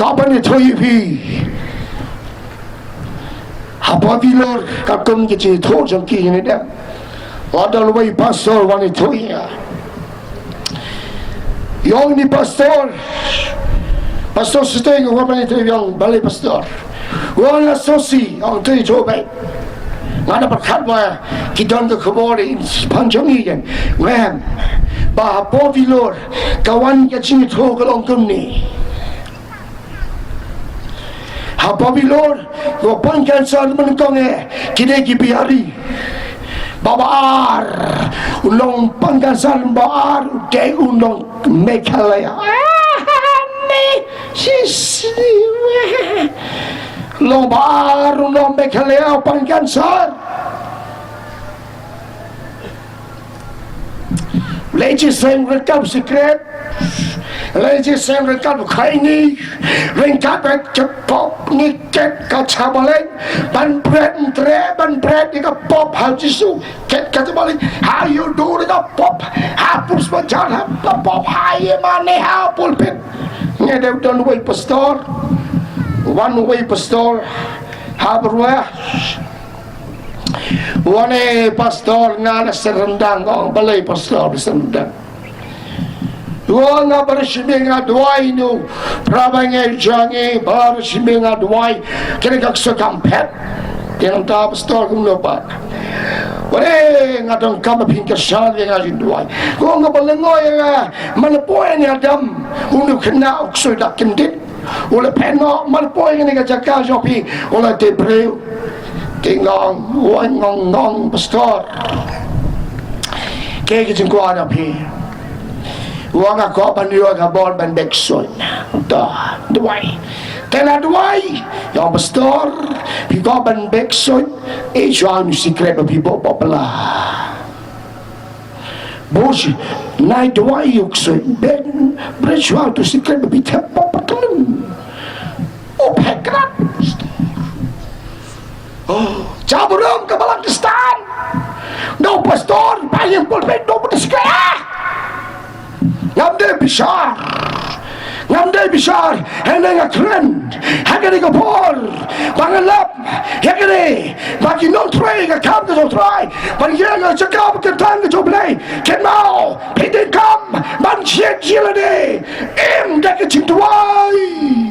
kapan itu ibi apa bilor kakun kecil itu jangki ini dah ada luai pastor wanita ya yang ni pastor setengah orang itu yang Blei pastor orang asosi yang tu coba ngada berkat mah kita nak kebori panjang ni kan ngam bah apa bilor kawan kecil itu kalau kami apa bilor kapan kan saat menikah kita kibiari babar ulong pangkasan babar ke ulong mekalaya sisi long babar ulong mekalaya pangkasan legislasi rekap secret legislasi rekap kaini rekap cepop niket kacabaleng ban bread ni ka pop hajisu ket kacabaleng hayu do ni ka pop hapus bajar pop haye mane ha pulpit ngede don way pastor one way pastor habrwa one pastor ngana serendangong Blei pastor serendang dua nga bersimbinga duai nu prabangnya jangi bersimbinga duai kena kak sekampet yang tak pastor kumnobat weh ngadong kama pinggir syarat yang aji duai gua nga belengoy nga manapoy ni adam unu kena uksoy dak kendit oleh penok manapoy nga jaga jopi oleh debreu tinggal ngong pastor kaya kejengkuan api uang aku pandiwa kabon ban bekson dah duai kena duai yang pastor piko ban bekson jual secret people popular bos naik duai yukson ben berjual tu secret people popular oh pekrat caburum ke Balakistan no pastor bayang pulpit no bersekolah ngamde bishar heneng akren hagere ko por bangalap hagere baki non try ka kam to try ban yega chakap ke tang to Blei kenao pidin kam ban chiet jilade em deke chintwai